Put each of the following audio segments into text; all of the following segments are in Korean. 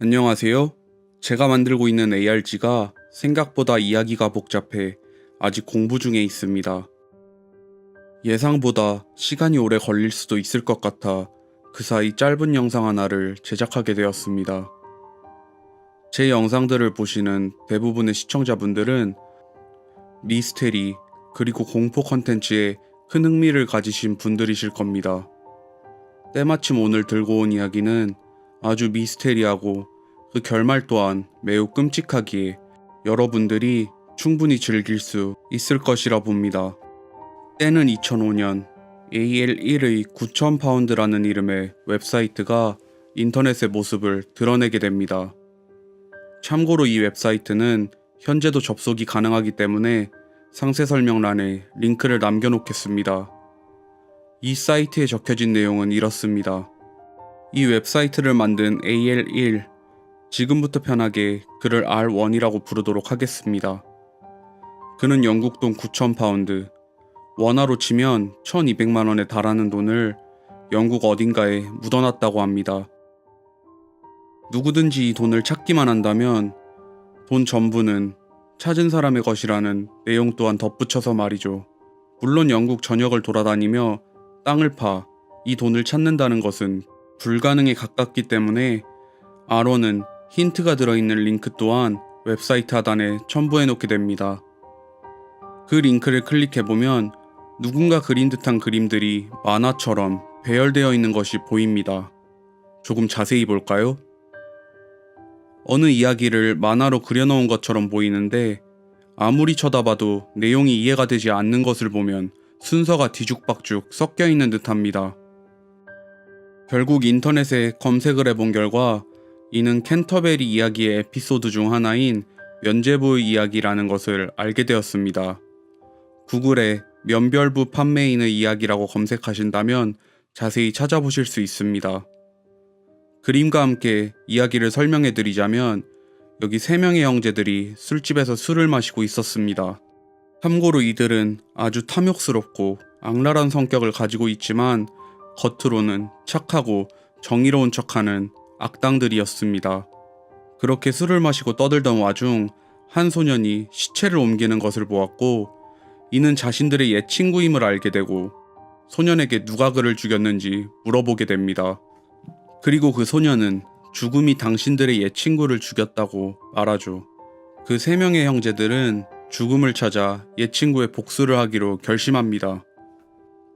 안녕하세요. 제가 만들고 있는 ARG가 생각보다 이야기가 복잡해 아직 공부 중에 있습니다. 예상보다 시간이 오래 걸릴 수도 있을 것 같아 그 사이 짧은 영상 하나를 제작하게 되었습니다. 제 영상들을 보시는 대부분의 시청자분들은 미스테리 그리고 공포 컨텐츠에 큰 흥미를 가지신 분들이실 겁니다. 때마침 오늘 들고 온 이야기는 아주 미스테리하고 그 결말 또한 매우 끔찍하기에 여러분들이 충분히 즐길 수 있을 것이라 봅니다. 때는 2005년 AL1의 9,000파운드라는 이름의 웹사이트가 인터넷의 모습을 드러내게 됩니다. 참고로 이 웹사이트는 현재도 접속이 가능하기 때문에 상세 설명란에 링크를 남겨놓겠습니다. 이 사이트에 적혀진 내용은 이렇습니다. 이 웹사이트를 만든 AL1, 지금부터 편하게 그를 R1이라고 부르도록 하겠습니다. 그는 영국 돈 9,000파운드, 원화로 치면 1,200만원에 달하는 돈을 영국 어딘가에 묻어놨다고 합니다. 누구든지 이 돈을 찾기만 한다면 돈 전부는 찾은 사람의 것이라는 내용 또한 덧붙여서 말이죠. 물론 영국 전역을 돌아다니며 땅을 파 이 돈을 찾는다는 것은 불가능에 가깝기 때문에 R1은 힌트가 들어있는 링크 또한 웹사이트 하단에 첨부해 놓게 됩니다. 그 링크를 클릭해보면 누군가 그린 듯한 그림들이 만화처럼 배열되어 있는 것이 보입니다. 조금 자세히 볼까요? 어느 이야기를 만화로 그려놓은 것처럼 보이는데 아무리 쳐다봐도 내용이 이해가 되지 않는 것을 보면 순서가 뒤죽박죽 섞여 있는 듯합니다. 결국 인터넷에 검색을 해본 결과 이는 캔터베리 이야기의 에피소드 중 하나인 면제부의 이야기라는 것을 알게 되었습니다. 구글에 면별부 판매인의 이야기라고 검색하신다면 자세히 찾아보실 수 있습니다. 그림과 함께 이야기를 설명해 드리자면 여기 3명의 형제들이 술집에서 술을 마시고 있었습니다. 참고로 이들은 아주 탐욕스럽고 악랄한 성격을 가지고 있지만 겉으로는 착하고 정의로운 척하는 악당들이었습니다. 그렇게 술을 마시고 떠들던 와중 한 소년이 시체를 옮기는 것을 보았고 이는 자신들의 옛 친구임을 알게 되고 소년에게 누가 그를 죽였는지 물어보게 됩니다. 그리고 그 소년은 죽음이 당신들의 옛 친구를 죽였다고 말하죠. 그 3명의 형제들은 죽음을 찾아 옛 친구의 복수를 하기로 결심합니다.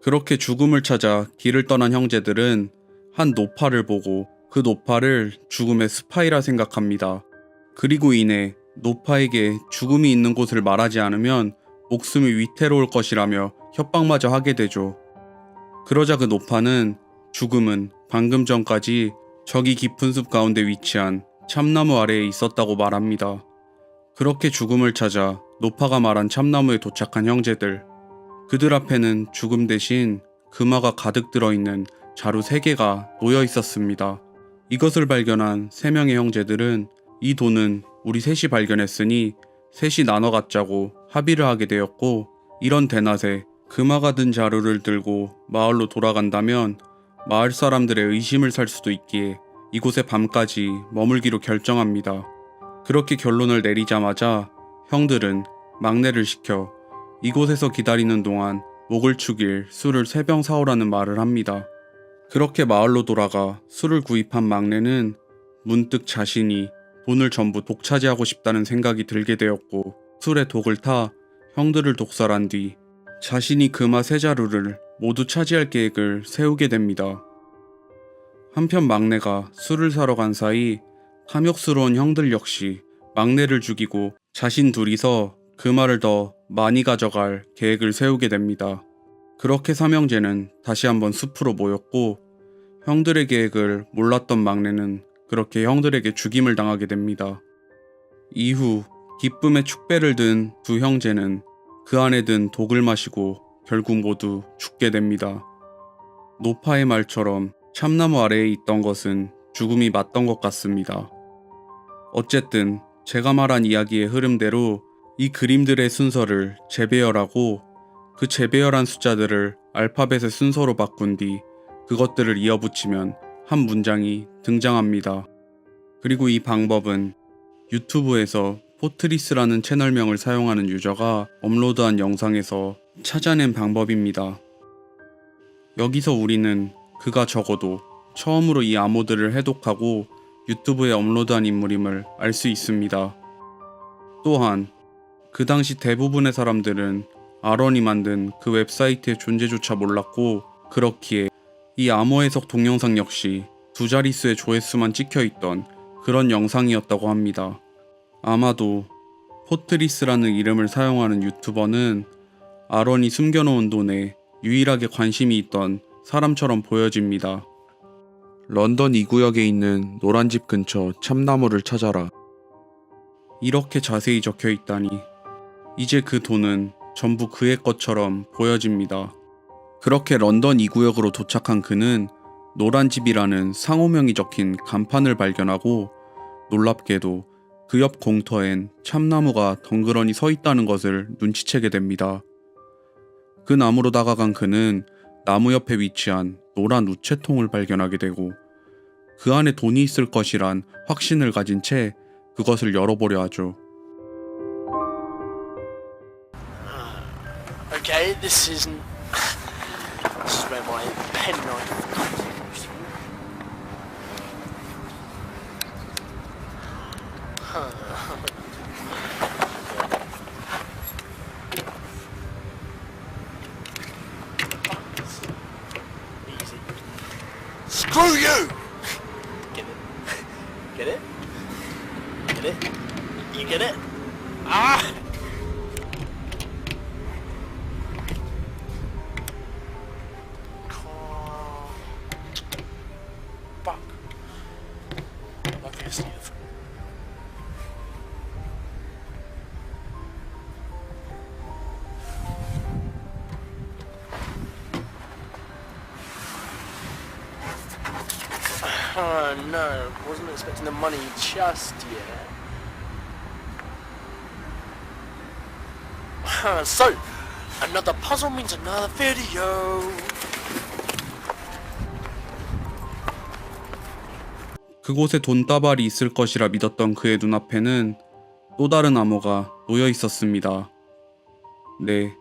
그렇게 죽음을 찾아 길을 떠난 형제들은 한 노파를 보고 그 노파를 죽음의 스파이라 생각합니다. 그리고 이내 노파에게 죽음이 있는 곳을 말하지 않으면 목숨이 위태로울 것이라며 협박마저 하게 되죠. 그러자 그 노파는 죽음은 방금 전까지 저기 깊은 숲 가운데 위치한 참나무 아래에 있었다고 말합니다. 그렇게 죽음을 찾아 노파가 말한 참나무에 도착한 형제들. 그들 앞에는 죽음 대신 금화가 가득 들어있는 자루 3개가 놓여 있었습니다. 이것을 발견한 3명의 형제들은 이 돈은 우리 셋이 발견했으니 셋이 나눠 갖자고 합의를 하게 되었고 이런 대낮에 금화가 든 자루를 들고 마을로 돌아간다면 마을 사람들의 의심을 살 수도 있기에 이곳에 밤까지 머물기로 결정합니다. 그렇게 결론을 내리자마자 형들은 막내를 시켜 이곳에서 기다리는 동안 목을 축일 술을 3병 사오라는 말을 합니다. 그렇게 마을로 돌아가 술을 구입한 막내는 문득 자신이 돈을 전부 독차지하고 싶다는 생각이 들게 되었고 술에 독을 타 형들을 독살한 뒤 자신이 금화 3자루를 모두 차지할 계획을 세우게 됩니다. 한편 막내가 술을 사러 간 사이 탐욕스러운 형들 역시 막내를 죽이고 자신 둘이서 금화를 더 많이 가져갈 계획을 세우게 됩니다. 그렇게 삼형제는 다시 한번 숲으로 모였고 형들의 계획을 몰랐던 막내는 그렇게 형들에게 죽임을 당하게 됩니다. 이후 기쁨의 축배를 든 두 형제는 그 안에 든 독을 마시고 결국 모두 죽게 됩니다. 노파의 말처럼 참나무 아래에 있던 것은 죽음이 맞던 것 같습니다. 어쨌든 제가 말한 이야기의 흐름대로 이 그림들의 순서를 재배열하고 그 재배열한 숫자들을 알파벳의 순서로 바꾼 뒤 그것들을 이어붙이면 한 문장이 등장합니다. 그리고 이 방법은 유튜브에서 포트리스라는 채널명을 사용하는 유저가 업로드한 영상에서 찾아낸 방법입니다. 여기서 우리는 그가 적어도 처음으로 이 암호들을 해독하고 유튜브에 업로드한 인물임을 알 수 있습니다. 또한 그 당시 대부분의 사람들은 아런이 만든 그 웹사이트의 존재조차 몰랐고, 그렇기에 이 암호 해석 동영상 역시 두 자릿수의 조회수만 찍혀있던 그런 영상이었다고 합니다. 아마도 포트리스라는 이름을 사용하는 유튜버는 아런이 숨겨놓은 돈에 유일하게 관심이 있던 사람처럼 보여집니다. 런던 2구역에 있는 노란 집 근처 참나무를 찾아라. 이렇게 자세히 적혀 있다니 이제 그 돈은 전부 그의 것처럼 보여집니다. 그렇게 런던 2구역으로 도착한 그는 노란 집이라는 상호명이 적힌 간판을 발견하고, 놀랍게도 그 옆 공터엔 참나무가 덩그러니 서 있다는 것을 눈치채게 됩니다. 그 나무로 다가간 그는 나무 옆에 위치한 노란 우체통을 발견하게 되고, 그 안에 돈이 있을 것이란 확신을 가진 채 그것을 열어보려 하죠. Okay, this is where my penknife comes in. Easy. Screw you! Get it? Get it? Get it? You get it? Ah! Fuck. Okay, Steve. Oh no, wasn't expecting the money just yet. So, another puzzle means another video. 그곳에 돈다발이 있을 것이라 믿었던 그의 눈앞에는 또 다른 암호가 놓여 있었습니다. 네,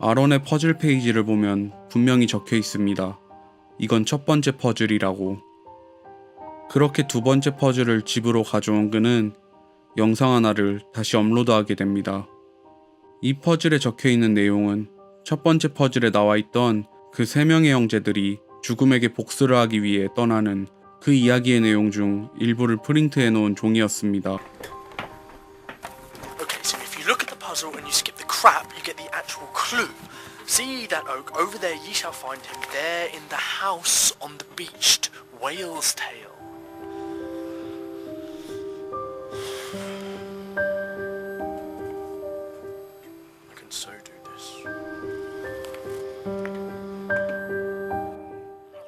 아런의 퍼즐 페이지를 보면 분명히 적혀 있습니다. 이건 첫 번째 퍼즐이라고. 그렇게 두 번째 퍼즐을 집으로 가져온 그는 영상 하나를 다시 업로드하게 됩니다. 이 퍼즐에 적혀 있는 내용은 첫 번째 퍼즐에 나와 있던 그 세 명의 형제들이 죽음에게 복수를 하기 위해 떠나는 그 이야기의 내용 중 일부를 프린트해 놓은 종이었습니다. Okay, so if you look at the puzzle and you skip the crap, you get the actual clue. See that oak over there, ye shall find him there in the house on the beached whale's tail. I can so do this.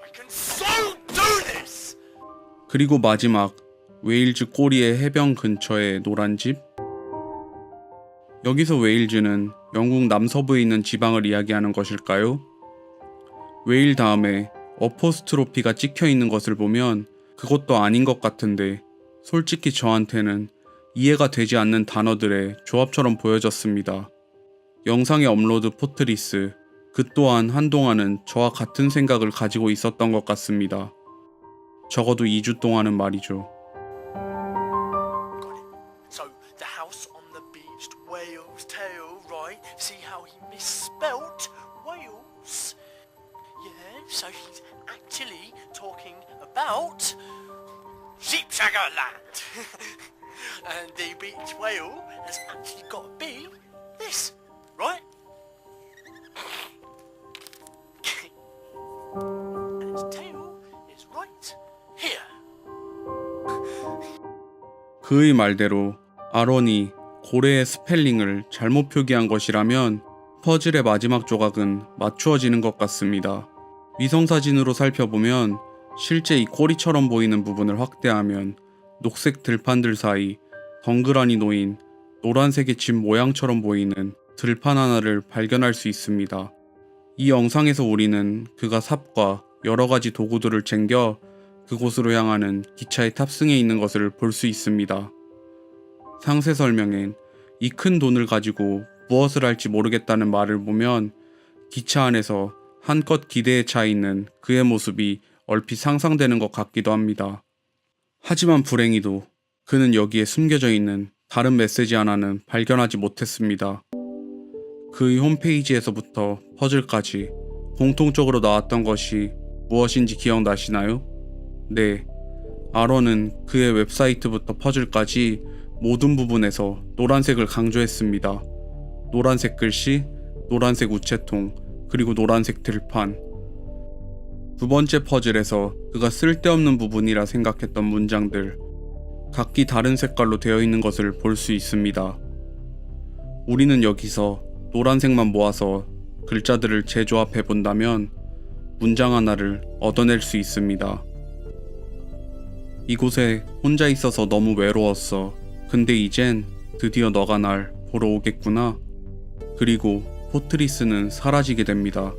I can so do this! 그리고 마지막, 웨일즈 꼬리의 해변 근처의 노란 집? 여기서 웨일즈는 영국 남서부에 있는 지방을 이야기하는 것일까요? 웨일 다음에 어포스트로피가 찍혀 있는 것을 보면 그것도 아닌 것 같은데, 솔직히 저한테는 이해가 되지 않는 단어들의 조합처럼 보여졌습니다. 영상의 업로드 포트리스, 그 또한 한동안은 저와 같은 생각을 가지고 있었던 것 같습니다. 적어도 2주 동안은 말이죠. Got it. So, the house on the beached whale's tail, right? See how he misspelt whales? Yeah, so he's actually talking about Sheepshaggerland. And the beached whale has actually got to be this, right? And its tail is right here. 그의 말대로 아론이 고래의 스펠링을 잘못 표기한 것이라면 퍼즐의 마지막 조각은 맞추어지는 것 같습니다. 위성사진으로 살펴보면 실제 이 꼬리처럼 보이는 부분을 확대하면 녹색 들판들 사이 덩그러니 놓인 노란색의 집 모양처럼 보이는 들판 하나를 발견할 수 있습니다. 이 영상에서 우리는 그가 삽과 여러 가지 도구들을 챙겨 그곳으로 향하는 기차에 탑승해 있는 것을 볼 수 있습니다. 상세 설명엔 이 큰 돈을 가지고 무엇을 할지 모르겠다는 말을 보면 기차 안에서 한껏 기대에 차 있는 그의 모습이 얼핏 상상되는 것 같기도 합니다. 하지만 불행히도 그는 여기에 숨겨져 있는 다른 메시지 하나는 발견하지 못했습니다. 그의 홈페이지에서부터 퍼즐까지 공통적으로 나왔던 것이 무엇인지 기억나시나요? 네, 아런은 그의 웹사이트부터 퍼즐까지 모든 부분에서 노란색을 강조했습니다. 노란색 글씨, 노란색 우체통, 그리고 노란색 들판. 두 번째 퍼즐에서 그가 쓸데없는 부분이라 생각했던 문장들, 각기 다른 색깔로 되어 있는 것을 볼 수 있습니다. 우리는 여기서 노란색만 모아서 글자들을 재조합해 본다면 문장 하나를 얻어낼 수 있습니다. 이곳에 혼자 있어서 너무 외로웠어. 근데 이젠 드디어 너가 날 보러 오겠구나. 그리고 포트리스는 사라지게 됩니다.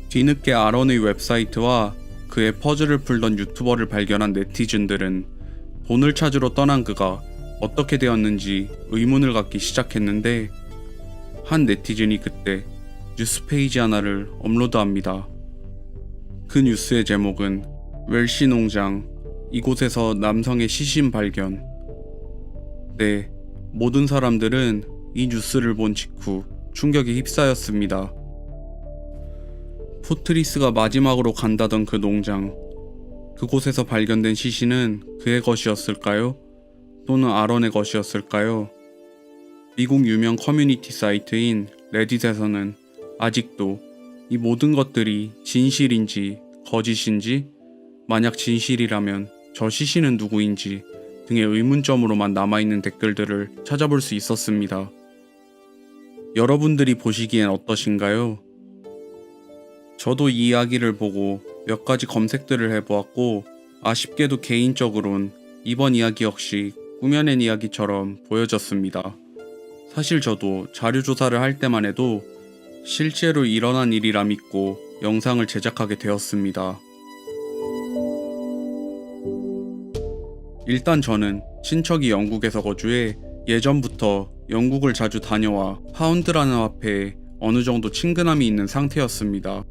뒤늦게 아런의 웹사이트와 그의 퍼즐을 풀던 유튜버를 발견한 네티즌들은 돈을 찾으러 떠난 그가 어떻게 되었는지 의문을 갖기 시작했는데, 한 네티즌이 그때 뉴스 페이지 하나를 업로드합니다. 그 뉴스의 제목은 웰시 농장, 이곳에서 남성의 시신 발견. 네, 모든 사람들은 이 뉴스를 본 직후 충격에 휩싸였습니다. 포트리스가 마지막으로 간다던 그 농장, 그곳에서 발견된 시신은 그의 것이었을까요? 또는 아런의 것이었을까요? 미국 유명 커뮤니티 사이트인 레딧에서는 아직도 이 모든 것들이 진실인지 거짓인지, 만약 진실이라면 저 시신은 누구인지 등의 의문점으로만 남아있는 댓글들을 찾아볼 수 있었습니다. 여러분들이 보시기엔 어떠신가요? 저도 이 이야기를 보고 몇 가지 검색들을 해보았고, 아쉽게도 개인적으론 이번 이야기 역시 꾸며낸 이야기처럼 보여졌습니다. 사실 저도 자료조사를 할 때만 해도 실제로 일어난 일이라 믿고 영상을 제작하게 되었습니다. 일단 저는 친척이 영국에서 거주해 예전부터 영국을 자주 다녀와 파운드라는 화폐에 어느 정도 친근함이 있는 상태였습니다.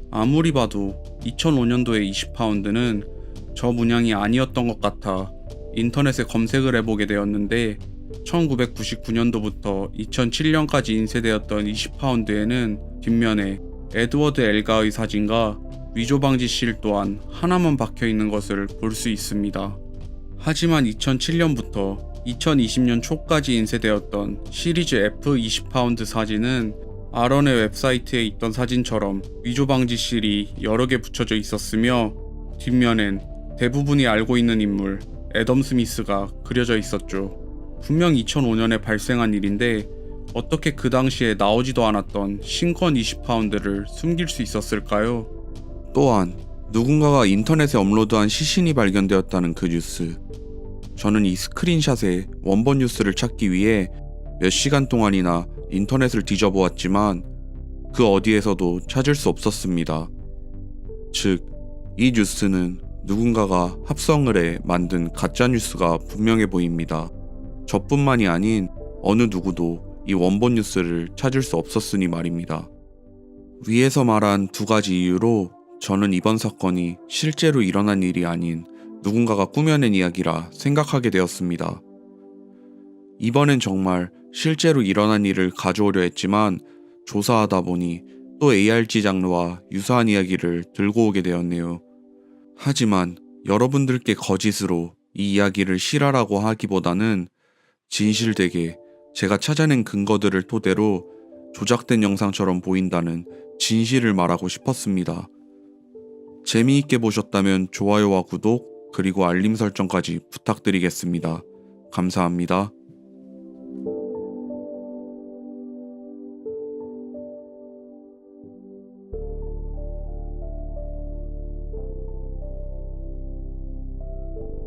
아무리 봐도 2005년도의 20파운드는 저 문양이 아니었던 것 같아 인터넷에 검색을 해보게 되었는데, 1999년도부터 2007년까지 인쇄되었던 20파운드에는 뒷면에 에드워드 엘가의 사진과 위조방지 실 또한 하나만 박혀있는 것을 볼 수 있습니다. 하지만 2007년부터 2020년 초까지 인쇄되었던 시리즈 F 20파운드 사진은 아런의 웹사이트에 있던 사진처럼 위조방지 실이 여러 개 붙여져 있었으며, 뒷면엔 대부분이 알고 있는 인물 애덤 스미스가 그려져 있었죠. 분명 2005년에 발생한 일인데 어떻게 그 당시에 나오지도 않았던 신권 20파운드를 숨길 수 있었을까요? 또한 누군가가 인터넷에 업로드한 시신이 발견되었다는 그 뉴스. 저는 이 스크린샷의 원본 뉴스를 찾기 위해 몇 시간 동안이나 인터넷을 뒤져보았지만 그 어디에서도 찾을 수 없었습니다. 즉, 이 뉴스는 누군가가 합성을 해 만든 가짜 뉴스가 분명해 보입니다. 저뿐만이 아닌 어느 누구도 이 원본 뉴스를 찾을 수 없었으니 말입니다. 위에서 말한 두 가지 이유로 저는 이번 사건이 실제로 일어난 일이 아닌 누군가가 꾸며낸 이야기라 생각하게 되었습니다. 이번엔 정말 실제로 일어난 일을 가져오려 했지만 조사하다 보니 또 ARG 장르와 유사한 이야기를 들고 오게 되었네요. 하지만 여러분들께 거짓으로 이 이야기를 실화라고 하기보다는 진실되게 제가 찾아낸 근거들을 토대로 조작된 영상처럼 보인다는 진실을 말하고 싶었습니다. 재미있게 보셨다면 좋아요와 구독, 그리고 알림 설정까지 부탁드리겠습니다. 감사합니다.